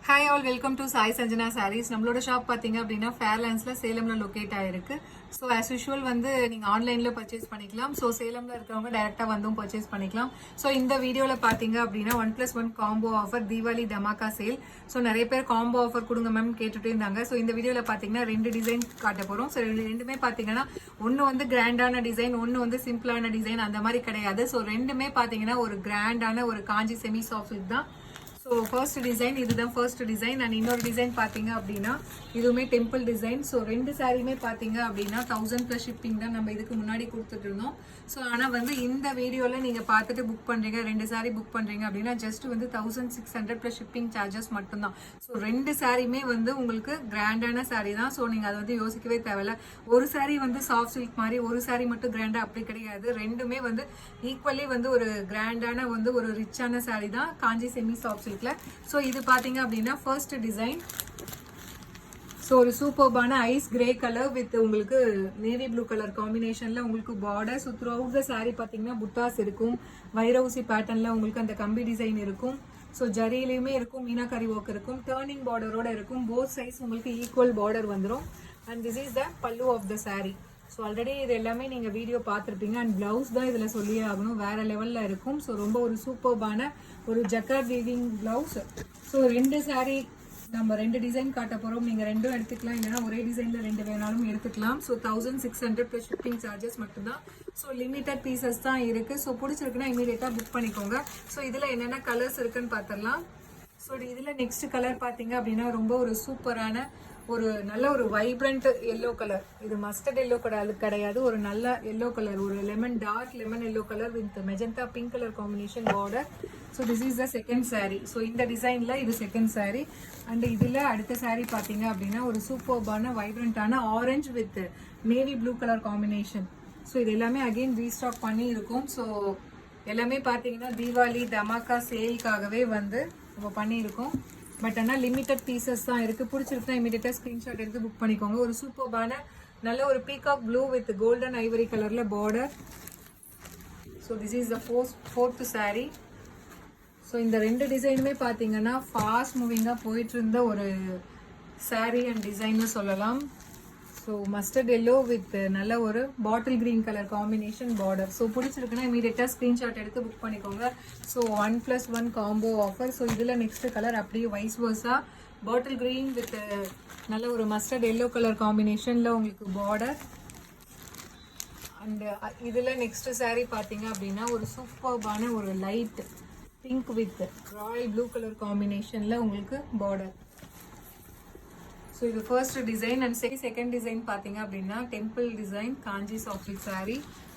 Hi all, welcome to Sai Sanjana Sarees. நம்மளோட shop பார்த்தீங்க அப்படின்னா ஃபேர்லேண்ட்ஸில் சேலமில் லொக்கேட் ஆகிருக்கு. ஸோ ஆஸ் யூஷுவல் வந்து நீங்கள் ஆன்லைனில் பர்ச்சேஸ் பண்ணிக்கலாம். ஸோ சேலமில் இருக்கிறவங்க டேரெக்டாக வந்தும் பர்ச்சேஸ் பண்ணிக்கலாம். ஸோ இந்த வீடியோவில் பார்த்தீங்க அப்படின்னா 1+1 combo offer Deepavali dhamaka sale. So நிறைய பேர் காம்போ ஆஃபர் கொடுங்க மேம் கேட்டுகிட்டே இருந்தாங்க. ஸோ இந்த வீடியோவில் பார்த்தீங்கன்னா 2 டிசைன் காட்ட போகிறோம். ஸோ ரெண்டுமே பார்த்தீங்கன்னா ஒன்று வந்து கிராண்டான டிசைன், ஒன்று வந்து சிம்பிளான டிசைன், அந்த மாதிரி கிடையாது. ஸோ ரெண்டுமே பார்த்தீங்கன்னா ஒரு கிராண்டான ஒரு காஞ்சி செமி சாஃப்ட் தான். ஸோ ஃபர்ஸ்ட் டிசைன் இதுதான் ஃபர்ஸ்ட் டிசைன். அண்ட் இன்னொரு டிசைன் பார்த்தீங்க அப்படின்னா இதுவுமே டெம்பிள் டிசைன். ஸோ ரெண்டு சாரியுமே பார்த்தீங்க அப்படின்னா 1000+ ஷிப்பிங் தான் நம்ம இதுக்கு முன்னாடி கொடுத்துட்டு இருந்தோம். ஸோ ஆனால் வந்து இந்த வீடியோவில் நீங்கள் பார்த்துட்டு புக் பண்ணுறீங்க, 2 சாரி புக் பண்ணுறீங்க அப்படின்னா ஜஸ்ட் வந்து 1600+ ஷிப்பிங் சார்ஜஸ் மட்டும்தான். ஸோ 2 சாரியுமே வந்து உங்களுக்கு கிராண்டான சாரி தான். ஸோ நீங்கள் அதை வந்து யோசிக்கவே தேவையில்ல. ஒரு சாரி வந்து சாஃப்ட் சில்க் மாதிரி, ஒரு சாரி மட்டும் கிராண்டாக அப்படி கிடையாது. ரெண்டுமே வந்து ஈக்குவலி வந்து ஒரு கிராண்டான வந்து ஒரு ரிச்சான சாரி தான் காஞ்சி செமி சாஃப்ட் சில்க். ஸோ இது பார்த்தீங்க அப்படின்னா ஃபர்ஸ்ட் டிசைன். ஸோ ஒரு சூப்பர்பான ஐஸ் கிரே கலர் வித் உங்களுக்கு நேவி ப்ளூ கலர் காம்பினேஷன்ல உங்களுக்கு border. So through out the sorry பார்த்தீங்கன்னா புட்டாஸ் இருக்கும், வைரவுசி பேட்டர்ன்ல உங்களுக்கு அந்த கம்பி டிசைன் இருக்கும். ஸோ ஜரியிலையுமே இருக்கும், மீனாக்கரி ஒர்க் இருக்கும், டர்னிங் பார்டரோட இருக்கும். போத் சைஸ் உங்களுக்கு ஈக்குவல் பார்டர் வந்துடும். And this is the pallu of the sari. So already இது எல்லாமே நீங்கள் வீடியோ பார்த்துருப்பீங்க. அண்ட் பிளவுஸ் தான் இதில் சொல்லியே ஆகணும், வேற லெவலில் இருக்கும். ஸோ ரொம்ப ஒரு சூப்பர்பான ஒரு jacquard weaving blouse. So 2 sorry நம்ம 2 டிசைன் காட்ட போகிறோம். நீங்கள் 2 எடுத்துக்கலாம், இல்லைன்னா ஒரே டிசைனில் 2 வேணாலும் எடுத்துக்கலாம். ஸோ 1600+ ஷிப்பிங் சார்ஜஸ் மட்டும்தான். ஸோ லிமிட்டட் பீசஸ் தான் இருக்குது. ஸோ பிடிச்சிருக்குன்னா இமீடியட்டாக புக் பண்ணிக்கோங்க. ஸோ இதில் என்னென்ன கலர்ஸ் இருக்குன்னு பார்த்துடலாம். ஸோ இதில் நெக்ஸ்ட் கலர் பார்த்தீங்க அப்படின்னா ரொம்ப ஒரு சூப்பரான ஒரு நல்ல ஒரு வைப்ரண்ட் எல்லோ கலர். இது மஸ்டர்ட் எல்லோ கிடையாது, ஒரு நல்ல எல்லோ கலர், ஒரு lemon dark lemon yellow colour with magenta pink colour combination border. So this is the second sari. ஸோ இந்த டிசைன்ல இது செகண்ட் சாரீ. அண்ட் இதுல அடுத்த சாரீ பார்த்தீங்க அப்படின்னா ஒரு சூப்பர்பான வைப்ரண்டான orange with navy blue colour combination. So இது எல்லாமே அகெயின் ரீஸ்டாக் பண்ணி இருக்கும். ஸோ எல்லாமே பார்த்தீங்கன்னா தீபாவளி தமாக்கா சேல்காகவே வந்து நம்ம பண்ணியிருக்கோம். பட் ஆனால் லிமிட்டட் பீசஸ் தான் இருக்குது. பிடிச்சிருக்குன்னா இமீடியட்டாக ஸ்க்ரீன்ஷாட் எடுத்து புக் பண்ணிக்கோங்க. ஒரு சூப்பர்பான நல்ல ஒரு peacock blue with golden ivory கலரில் border. So this is the fourth sari. ஸோ இந்த 2 டிசைனுமே பார்த்தீங்கன்னா ஃபாஸ்ட் மூவிங்காக போயிட்டு இருந்த ஒரு சாரீ அண்ட் டிசைன்னு சொல்லலாம். ஸோ மஸ்டர்ட் எல்லோ வித் நல்ல ஒரு bottle green colour combination border. So பிடிச்சிருக்குன்னா இமீடியட்டாக ஸ்க்ரீன்ஷாட் எடுத்து புக் பண்ணிக்கோங்க. So 1+1 combo offer. ஸோ இதில் நெக்ஸ்ட் கலர் அப்படியே வைஸ் வர்ஸா பாட்டில் கிரீன் வித் நல்ல ஒரு மஸ்டர்ட் எல்லோ கலர் காம்பினேஷனில் உங்களுக்கு பார்டர். அண்ட் இதில் நெக்ஸ்ட் சாரீ பார்த்தீங்க அப்படின்னா ஒரு சூப்பர்பான ஒரு light pink with Royal blue colour காம்பினேஷனில் உங்களுக்கு பார்டர். ஸோ இது first design. And second design பார்த்தீங்க அப்படின்னா டெம்பிள் டிசைன் காஞ்சி சாஃப்ட் சாரீ.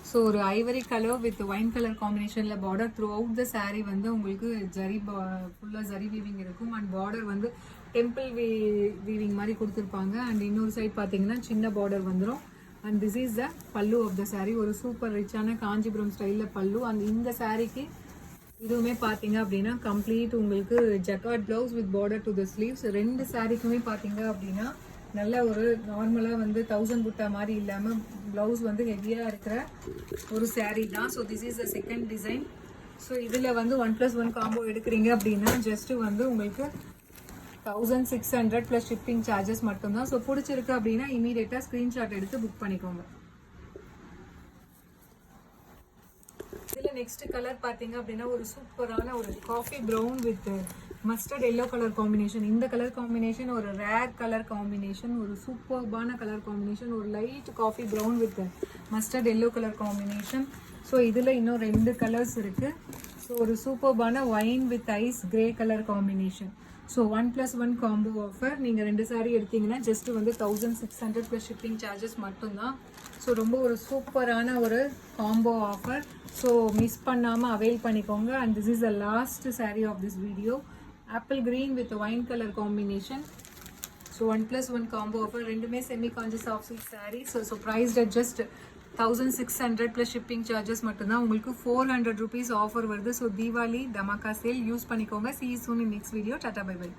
ஸோ ஒரு ivory colour with wine colour காம்பினேஷனில் border. Throughout the sari வந்து உங்களுக்கு ஜரி ஃபுல்லாக ஜரி வீவிங் இருக்கும். அண்ட் பார்டர் வந்து டெம்பிள் வீவிங் மாதிரி கொடுத்துருப்பாங்க. அண்ட் இன்னொரு சைட் பார்த்தீங்கன்னா சின்ன பார்டர் வந்துடும். And this is the pallu of த சாரீ. ஒரு சூப்பர் ரிச்சான காஞ்சிபுரம் ஸ்டைலில் பல்லு. அண்ட் இந்த சாரீக்கு இதுவுமே பார்த்தீங்க அப்படின்னா கம்ப்ளீட் உங்களுக்கு jacquard blouse with border to the sleeves. 2 சாரீக்குமே பார்த்தீங்க அப்படின்னா நல்ல ஒரு நார்மலாக வந்து 1000 புட்டா மாதிரி இல்லாமல் பிளவுஸ் வந்து ஹெவியாக இருக்கிற ஒரு சாரீ தான். So this is the second design. So இதில் வந்து 1+1 காம்போ எடுக்கிறீங்க அப்படின்னா ஜஸ்ட்டு வந்து உங்களுக்கு 1600+ ஷிப்பிங் சார்ஜஸ் மட்டும்தான். ஸோ பிடிச்சிருக்கு அப்படின்னா இமீடியட்டாக ஸ்க்ரீன்ஷாட் எடுத்து புக் பண்ணிக்கோங்க. இதில் நெக்ஸ்ட் கலர் பார்த்தீங்க அப்படின்னா ஒரு சூப்பரான ஒரு coffee brown with mustard yellow colour combination. இந்த கலர் காம்பினேஷன் ஒரு ரேர் கலர் காம்பினேஷன், ஒரு சூப்பர்பான கலர் காம்பினேஷன், ஒரு light coffee brown with mustard yellow colour combination. So இதில் இன்னும் 2 கலர்ஸ் இருக்குது. ஸோ ஒரு சூப்பர்பான wine with ice grey colour combination. So 1+1 combo offer. நீங்கள் 2 சாரீ எடுத்தீங்கன்னா ஜஸ்ட் வந்து 1600+ ஷிப்பிங் சார்ஜஸ் மட்டும்தான். ஸோ ரொம்ப ஒரு சூப்பரான ஒரு காம்போ ஆஃபர். ஸோ மிஸ் பண்ணாமல் அவைல் பண்ணிக்கோங்க. And this is the last sari of this video. Apple green with wine colour combination. So 1+1 combo offer. ரெண்டுமே semi Kanchi soft silk sari. So priced at just 1600+ shipping charges மட்டும்தான். உங்களுக்கு 400 rupees offer வருது. So Deepavali dhamaka sale use பண்ணிக்கோங்க. See you soon in next video. Tata bye bye.